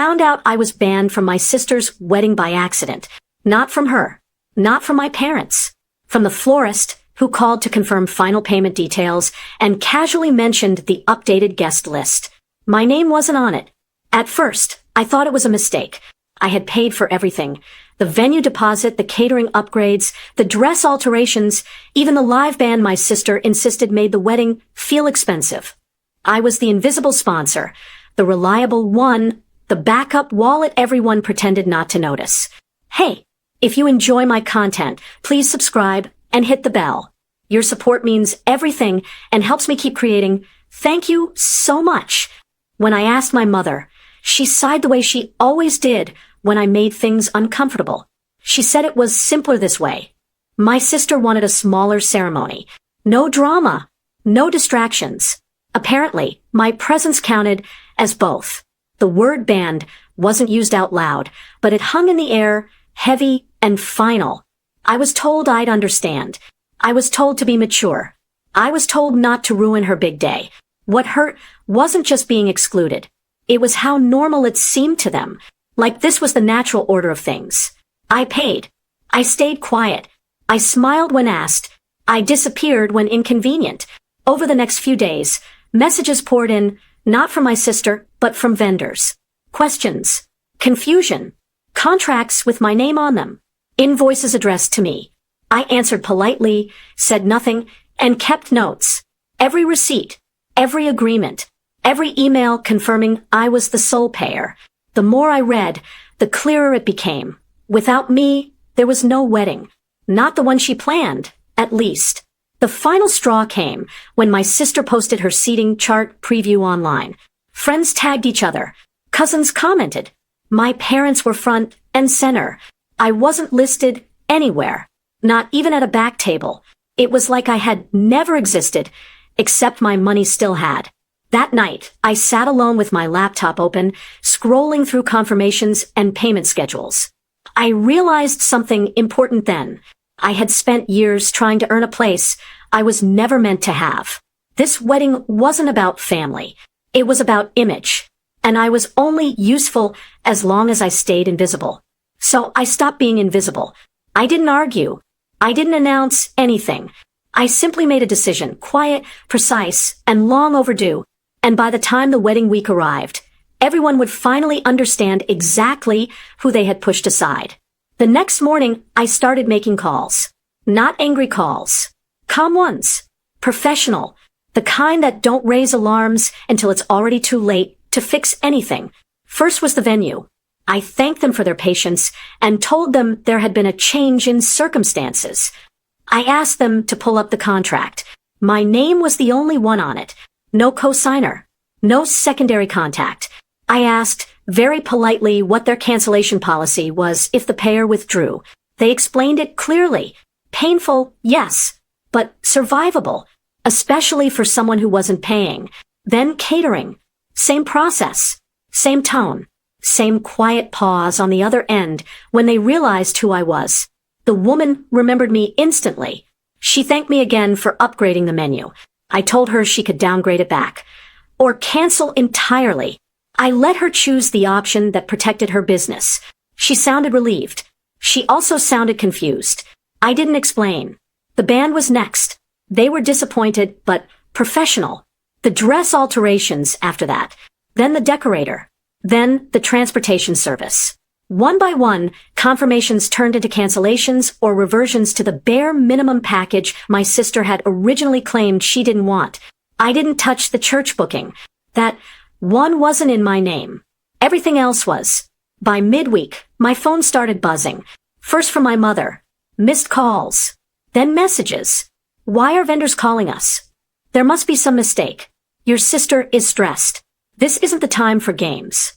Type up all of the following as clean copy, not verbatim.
found out I was banned from my sister's wedding by accident. Not from her. Not from my parents. From the florist, who called to confirm final payment details and casually mentioned the updated guest list. My name wasn't on it. At first, I thought it was a mistake. I had paid for everything. The venue deposit, the catering upgrades, the dress alterations, even the live band my sister insisted made the wedding feel expensive. I was the invisible sponsor, the reliable one, the backup wallet everyone pretended not to notice. Hey, if you enjoy my content, please subscribe and hit the bell. Your support means everything and helps me keep creating. Thank you so much. When I asked my mother, she sighed the way she always did when I made things uncomfortable. She said it was simpler this way. My sister wanted a smaller ceremony. No drama. No distractions. Apparently, my presence counted as both. The word band wasn't used out loud, but it hung in the air, heavy and final. I was told I'd understand. I was told to be mature. I was told not to ruin her big day. What hurt wasn't just being excluded. It was how normal it seemed to them. Like this was the natural order of things. I paid. I stayed quiet. I smiled when asked. I disappeared when inconvenient. Over the next few days, messages poured in, not from my sister, but from vendors. Questions. Confusion. Contracts with my name on them. Invoices addressed to me. I answered politely, said nothing, and kept notes. Every receipt. Every agreement. Every email confirming I was the sole payer. The more I read, the clearer it became. Without me, there was no wedding. Not the one she planned, at least. The final straw came when my sister posted her seating chart preview online. Friends tagged each other. Cousins commented. My parents were front and center. I wasn't listed anywhere, not even at a back table. It was like I had never existed, except my money still had. That night, I sat alone with my laptop open, scrolling through confirmations and payment schedules. I realized something important then. I had spent years trying to earn a place I was never meant to have. This wedding wasn't about family. It was about image. And I was only useful as long as I stayed invisible. So I stopped being invisible. I didn't argue. I didn't announce anything. I simply made a decision, quiet, precise, and long overdue. And by the time the wedding week arrived, everyone would finally understand exactly who they had pushed aside. The next morning, I started making calls. Not angry calls. Calm ones. Professional. The kind that don't raise alarms until it's already too late to fix anything. First was the venue. I thanked them for their patience and told them there had been a change in circumstances. I asked them to pull up the contract. My name was the only one on it. No co-signer. No secondary contact. I asked very politely what their cancellation policy was if the payer withdrew. They explained it clearly. Painful, yes, but survivable, especially for someone who wasn't paying. Then catering. Same process. Same tone. Same quiet pause on the other end when they realized who I was. The woman remembered me instantly. She thanked me again for upgrading the menu. I told her she could downgrade it back. Or cancel entirely. I let her choose the option that protected her business. She sounded relieved. She also sounded confused. I didn't explain. The band was next. They were disappointed, but professional. The dress alterations after that. Then the decorator. Then the transportation service. One by one, confirmations turned into cancellations or reversions to the bare minimum package my sister had originally claimed she didn't want. I didn't touch the church booking. That one wasn't in my name. Everything else was. By midweek, my phone started buzzing. First from my mother. Missed calls. Then messages. Why are vendors calling us? There must be some mistake. Your sister is stressed. This isn't the time for games.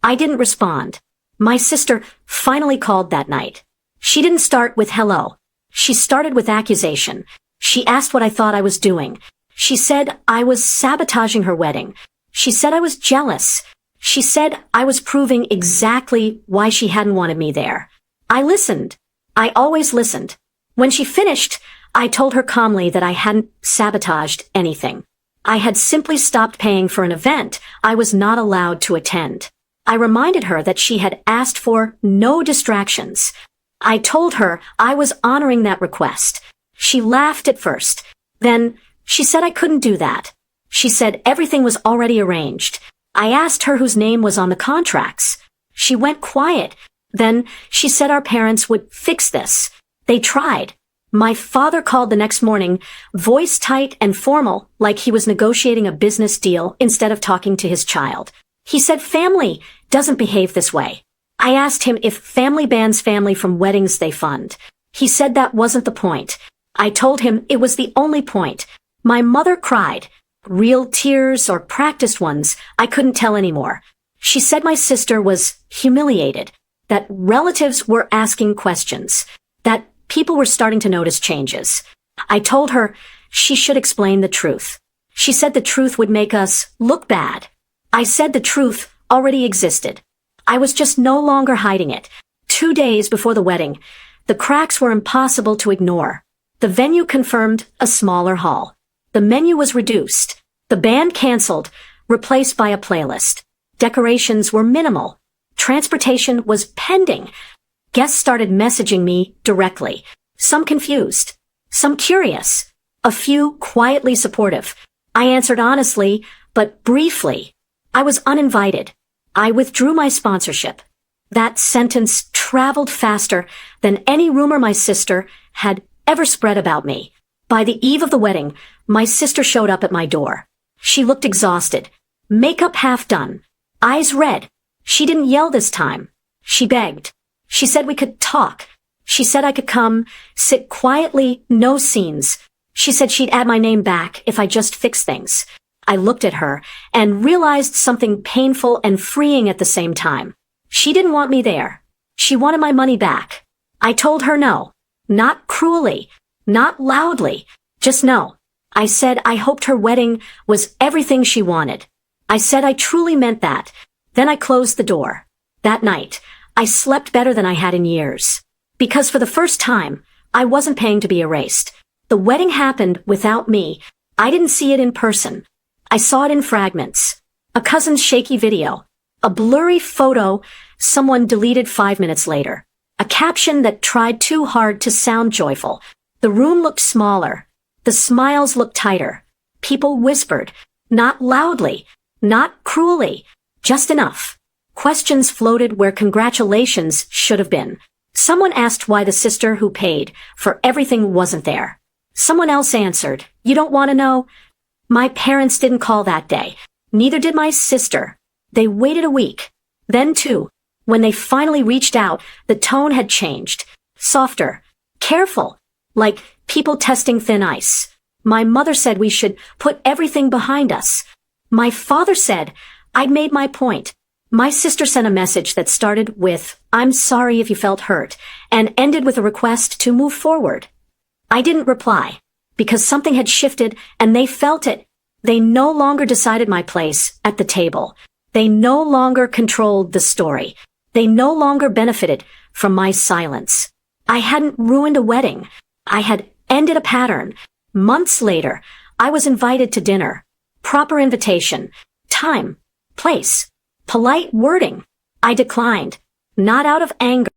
I didn't respond. My sister finally called that night. She didn't start with hello. She started with accusation. She asked what I thought I was doing. She said I was sabotaging her wedding. She said I was jealous. She said I was proving exactly why she hadn't wanted me there. I listened. I always listened. When she finished, I told her calmly that I hadn't sabotaged anything. I had simply stopped paying for an event I was not allowed to attend. I reminded her that she had asked for no distractions. I told her I was honoring that request. She laughed at first. Then, she said I couldn't do that. She said everything was already arranged. I asked her whose name was on the contracts. She went quiet. Then, she said our parents would fix this. They tried. My father called the next morning, voice tight and formal, like he was negotiating a business deal instead of talking to his child. He said family doesn't behave this way. I asked him if family bans family from weddings they fund. He said that wasn't the point. I told him it was the only point. My mother cried. Real tears or practiced ones, I couldn't tell anymore. She said my sister was humiliated, that relatives were asking questions, that people were starting to notice changes. I told her she should explain the truth. She said the truth would make us look bad. I said the truth already existed. I was just no longer hiding it. 2 days before the wedding, the cracks were impossible to ignore. The venue confirmed a smaller hall. The menu was reduced. The band canceled, replaced by a playlist. Decorations were minimal. Transportation was pending. Guests started messaging me directly. Some confused. Some curious. A few quietly supportive. I answered honestly, but briefly. I was uninvited. I withdrew my sponsorship. That sentence traveled faster than any rumor my sister had ever spread about me. By the eve of the wedding, my sister showed up at my door. She looked exhausted. Makeup half done. Eyes red. She didn't yell this time. She begged. She said we could talk. She said I could come, sit quietly, no scenes. She said she'd add my name back if I just fixed things. I looked at her and realized something painful and freeing at the same time. She didn't want me there. She wanted my money back. I told her no. Not cruelly. Not loudly. Just no. I said I hoped her wedding was everything she wanted. I said I truly meant that. Then I closed the door. That night, I slept better than I had in years. Because for the first time, I wasn't paying to be erased. The wedding happened without me. I didn't see it in person. I saw it in fragments. A cousin's shaky video. A blurry photo someone deleted 5 minutes later. A caption that tried too hard to sound joyful. The room looked smaller. The smiles looked tighter. People whispered. Not loudly. Not cruelly. Just enough. Questions floated where congratulations should have been. Someone asked why the sister who paid for everything wasn't there. Someone else answered, "You don't want to know?" My parents didn't call that day. Neither did my sister. They waited a week. Then 2. When they finally reached out, the tone had changed. Softer. Careful. Like people testing thin ice. My mother said we should put everything behind us. My father said I'd made my point. My sister sent a message that started with, "I'm sorry if you felt hurt," and ended with a request to move forward. I didn't reply, because something had shifted and they felt it. They no longer decided my place at the table. They no longer controlled the story. They no longer benefited from my silence. I hadn't ruined a wedding. I had ended a pattern. Months later, I was invited to dinner. Proper invitation. Time. Place. Polite wording. I declined. Not out of anger.